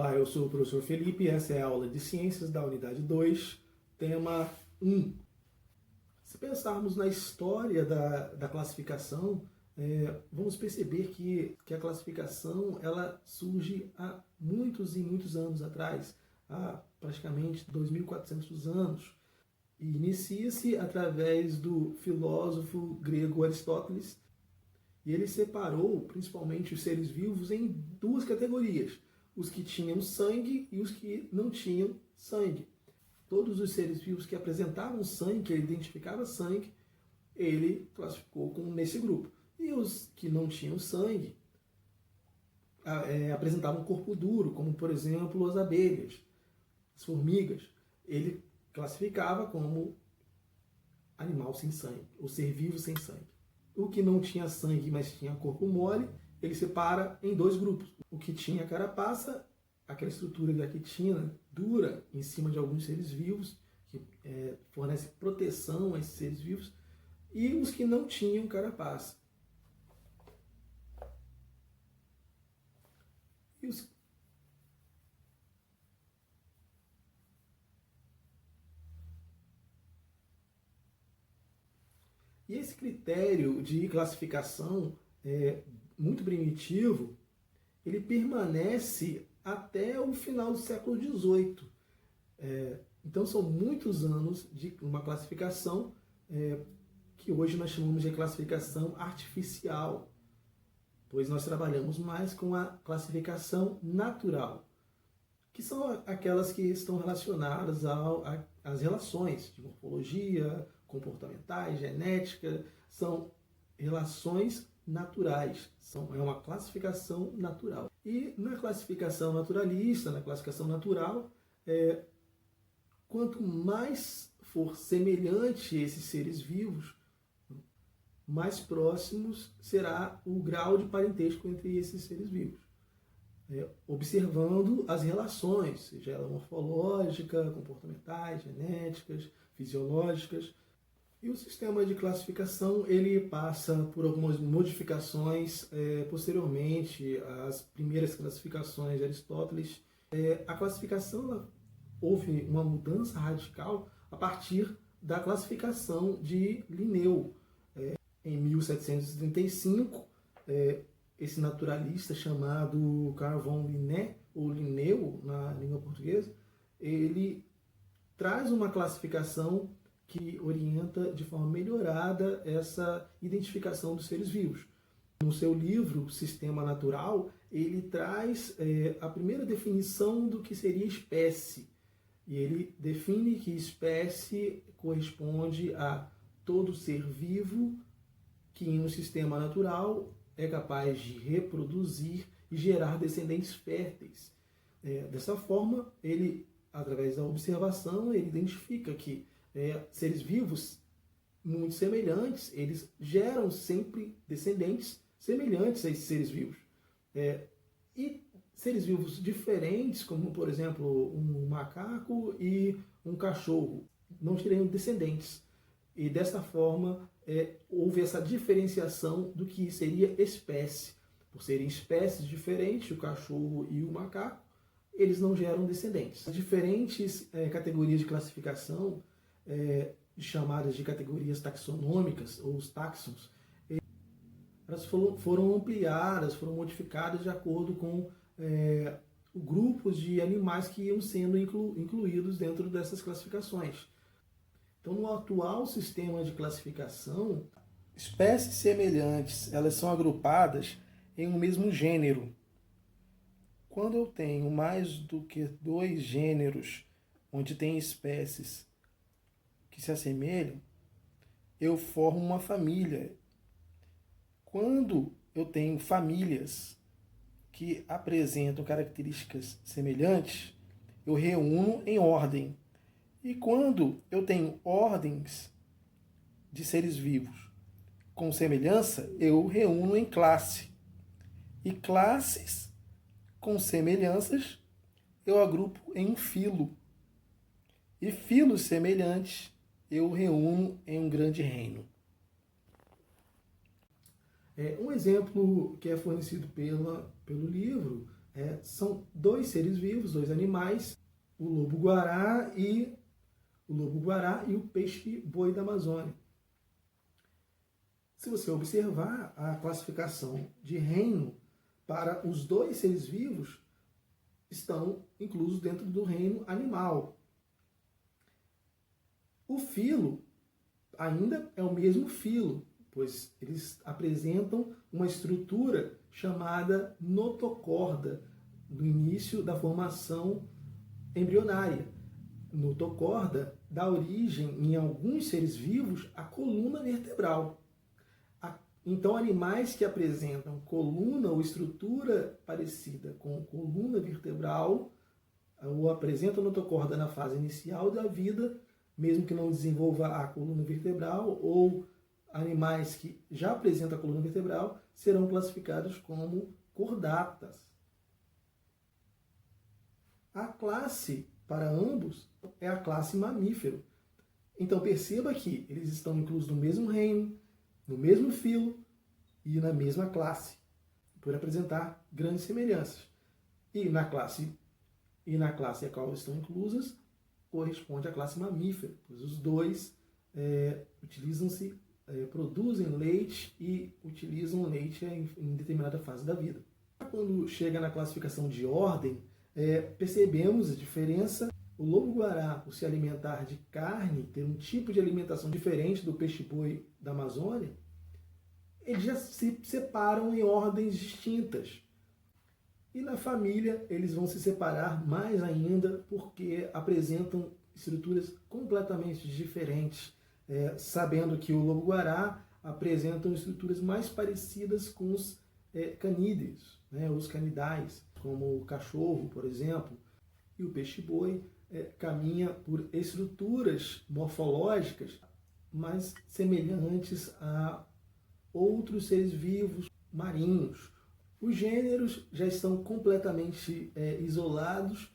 Olá, eu sou o professor Felipe e essa é a aula de Ciências da Unidade 2, tema 1. Se pensarmos na história da classificação, vamos perceber que a classificação ela surge há muitos e muitos anos atrás, há praticamente 2.400 anos. E inicia-se através do filósofo grego Aristóteles, e ele separou principalmente os seres vivos em duas categorias: os que tinham sangue e os que não tinham sangue. Todos os seres vivos que apresentavam sangue, que ele identificava sangue, ele classificou como nesse grupo. E os que não tinham sangue apresentavam corpo duro, como por exemplo as abelhas, as formigas. Ele classificava como animal sem sangue, ou ser vivo sem sangue. O que não tinha sangue, mas tinha corpo mole, ele separa em dois grupos. O que tinha carapaça, aquela estrutura da quitina dura em cima de alguns seres vivos, que fornece proteção a esses seres vivos, e os que não tinham carapaça. E esse critério de classificação muito primitivo, ele permanece até o final do século XVIII. Então são muitos anos de uma classificação que hoje nós chamamos de classificação artificial, pois nós trabalhamos mais com a classificação natural, que são aquelas que estão relacionadas às relações de morfologia, comportamentais, genética, são relações naturais, é uma classificação natural. E na classificação naturalista, na classificação natural, quanto mais for semelhante esses seres vivos, mais próximos será o grau de parentesco entre esses seres vivos. Observando as relações, seja ela morfológica, comportamentais, genéticas, fisiológicas. E o sistema de classificação ele passa por algumas modificações posteriormente às primeiras classificações de Aristóteles. A classificação houve uma mudança radical a partir da classificação de Linneu. Em 1735, esse naturalista chamado Carl von Linné, ou Linneu na língua portuguesa, ele traz uma classificação que orienta de forma melhorada essa identificação dos seres vivos. No seu livro Sistema Natural, ele traz a primeira definição do que seria espécie. E ele define que espécie corresponde a todo ser vivo que em um sistema natural é capaz de reproduzir e gerar descendentes férteis. Dessa forma, ele, através da observação, ele identifica que seres vivos muito semelhantes, eles geram sempre descendentes semelhantes a esses seres vivos. E seres vivos diferentes, como por exemplo um macaco e um cachorro, não teriam descendentes. E dessa forma houve essa diferenciação do que seria espécie. Por serem espécies diferentes, o cachorro e o macaco, eles não geram descendentes. As diferentes categorias de classificação, chamadas de categorias taxonômicas, ou os táxons, elas foram ampliadas, foram modificadas de acordo com grupos de animais que iam sendo incluídos dentro dessas classificações. Então, no atual sistema de classificação, espécies semelhantes elas são agrupadas em um mesmo gênero. Quando eu tenho mais do que dois gêneros, onde tem espécies que se assemelham, eu formo uma família. Quando eu tenho famílias que apresentam características semelhantes, eu reúno em ordem. E quando eu tenho ordens de seres vivos com semelhança, eu reúno em classe. E classes com semelhanças, eu agrupo em um filo. E filos semelhantes, eu reúno em um grande reino. Um exemplo que é fornecido pelo livro são dois seres vivos, dois animais, o lobo-guará e o peixe-boi da Amazônia. Se você observar a classificação de reino para os dois seres vivos, estão inclusos dentro do reino animal. O filo ainda é o mesmo filo, pois eles apresentam uma estrutura chamada notocorda no início da formação embrionária. Notocorda dá origem, em alguns seres vivos, à coluna vertebral. Então, animais que apresentam coluna ou estrutura parecida com coluna vertebral, ou apresentam notocorda na fase inicial da vida, mesmo que não desenvolva a coluna vertebral, ou animais que já apresentam a coluna vertebral, serão classificados como cordatas. A classe para ambos é a classe mamífero. Então perceba que eles estão inclusos no mesmo reino, no mesmo filo e na mesma classe, por apresentar grandes semelhanças. E na classe a qual estão inclusas corresponde à classe mamífera, pois os dois produzem leite e utilizam leite em determinada fase da vida. Quando chega na classificação de ordem, percebemos a diferença. O lobo-guará, por se alimentar de carne, ter um tipo de alimentação diferente do peixe-boi da Amazônia, eles já se separam em ordens distintas. E na família eles vão se separar mais ainda porque apresentam estruturas completamente diferentes, sabendo que o lobo-guará apresentam estruturas mais parecidas com os canídeos, os canidais, como o cachorro, por exemplo, e o peixe-boi caminha por estruturas morfológicas mais semelhantes a outros seres vivos marinhos. Os gêneros já estão completamente isolados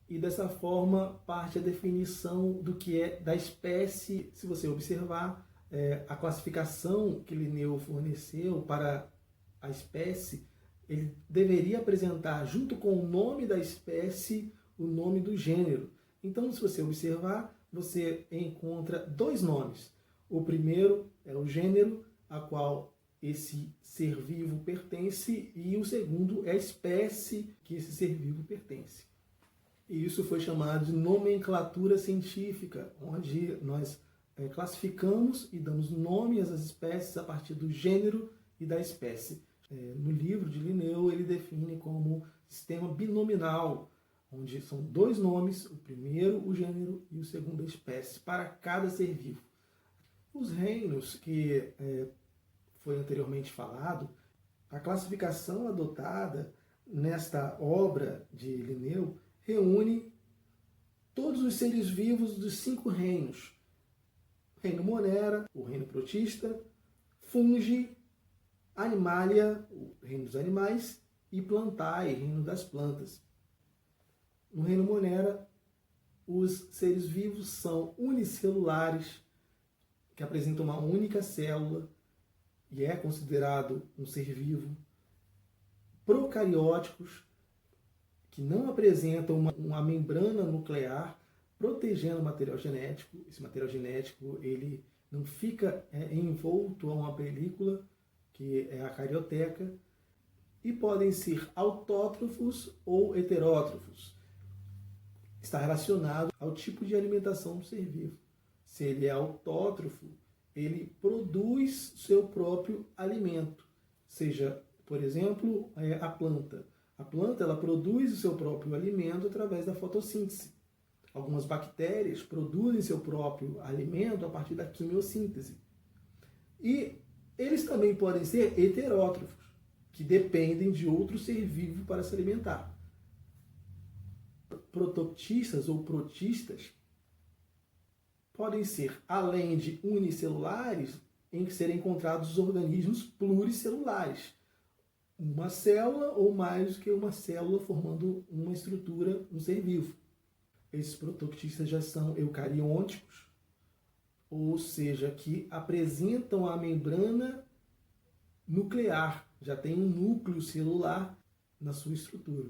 e dessa forma parte a definição do que é da espécie. Se você observar a classificação que Linneu forneceu para a espécie, ele deveria apresentar junto com o nome da espécie o nome do gênero. Então, se você observar, você encontra dois nomes. O primeiro é o gênero a qual esse ser vivo pertence e o segundo é a espécie que esse ser vivo pertence. E isso foi chamado de nomenclatura científica, onde nós classificamos e damos nome às espécies a partir do gênero e da espécie. No livro de Linneu, ele define como sistema binominal, onde são dois nomes, o primeiro o gênero e o segundo a espécie, para cada ser vivo. Os reinos que foi anteriormente falado, a classificação adotada nesta obra de Linneu reúne todos os seres vivos dos 5 reinos. Reino Monera, o reino protista, Fungi, Animalia, o reino dos animais, e Plantae, reino das plantas. No reino Monera, os seres vivos são unicelulares, que apresentam uma única célula, e é considerado um ser vivo. Procarióticos, que não apresentam uma membrana nuclear protegendo o material genético. Esse material genético ele não fica envolto a uma película, que é a carioteca, e podem ser autótrofos ou heterótrofos. Está relacionado ao tipo de alimentação do ser vivo. Se ele é autótrofo, ele produz seu próprio alimento, seja, por exemplo, a planta. A planta ela produz o seu próprio alimento através da fotossíntese. Algumas bactérias produzem seu próprio alimento a partir da quimiossíntese. E eles também podem ser heterótrofos, que dependem de outro ser vivo para se alimentar. Protoctistas ou protistas podem ser, além de unicelulares, em que serem encontrados os organismos pluricelulares. Uma célula ou mais do que uma célula formando uma estrutura, um ser vivo. Esses protoctistas já são eucariôticos, ou seja, que apresentam a membrana nuclear, já tem um núcleo celular na sua estrutura.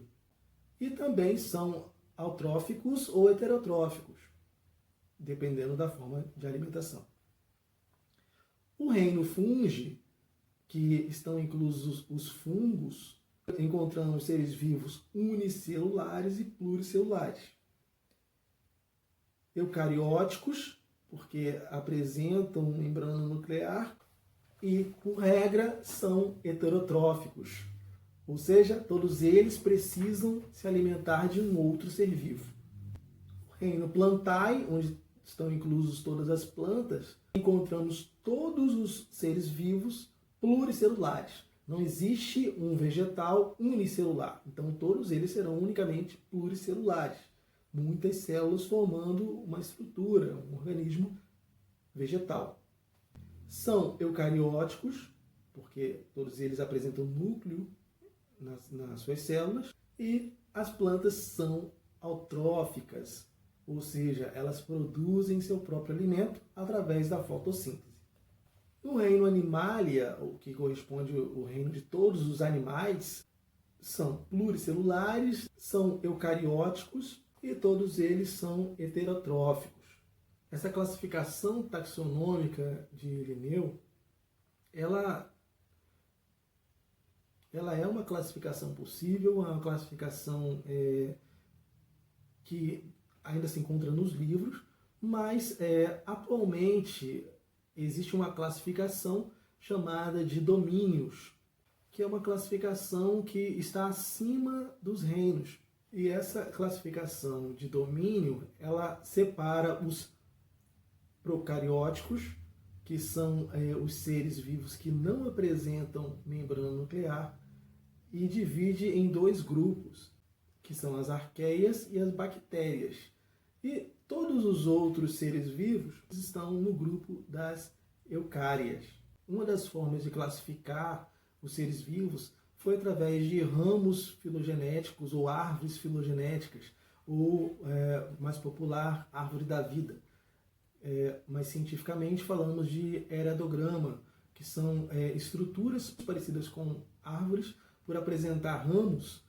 E também são autróficos ou heterotróficos, dependendo da forma de alimentação. O reino fungi, que estão inclusos os fungos, encontramos seres vivos unicelulares e pluricelulares. Eucarióticos, porque apresentam membrana nuclear, e, por regra, são heterotróficos, ou seja, todos eles precisam se alimentar de um outro ser vivo. O reino plantae, onde estão inclusos todas as plantas, encontramos todos os seres vivos pluricelulares. Não existe um vegetal unicelular, então todos eles serão unicamente pluricelulares. Muitas células formando uma estrutura, um organismo vegetal. São eucarióticos, porque todos eles apresentam núcleo nas suas células, e as plantas são autróficas, ou seja, elas produzem seu próprio alimento através da fotossíntese. No reino Animalia, o que corresponde ao reino de todos os animais, são pluricelulares, são eucarióticos e todos eles são heterotróficos. Essa classificação taxonômica de Linneu, ela é uma classificação possível, uma classificação que ainda se encontra nos livros, mas atualmente existe uma classificação chamada de domínios, que é uma classificação que está acima dos reinos. E essa classificação de domínio, ela separa os procarióticos, que são os seres vivos que não apresentam membrana nuclear, e divide em dois grupos, que são as arqueias e as bactérias. E todos os outros seres vivos estão no grupo das eucárias. Uma das formas de classificar os seres vivos foi através de ramos filogenéticos ou árvores filogenéticas, ou, mais popular, árvore da vida. Mas cientificamente falamos de heredograma, que são estruturas parecidas com árvores, por apresentar ramos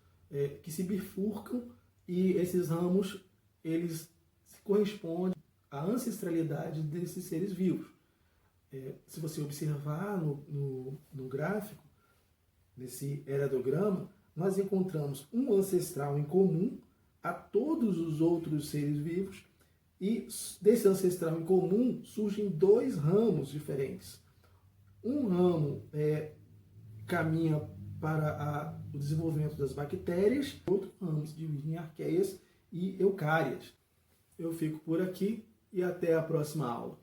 que se bifurcam, e esses ramos eles se correspondem à ancestralidade desses seres vivos. Se você observar no gráfico, nesse heredograma, nós encontramos um ancestral em comum a todos os outros seres vivos, e desse ancestral em comum surgem dois ramos diferentes. Um ramo caminha para o desenvolvimento das bactérias, outro ramo se divide em arqueias e eucárias. Eu fico por aqui e até a próxima aula.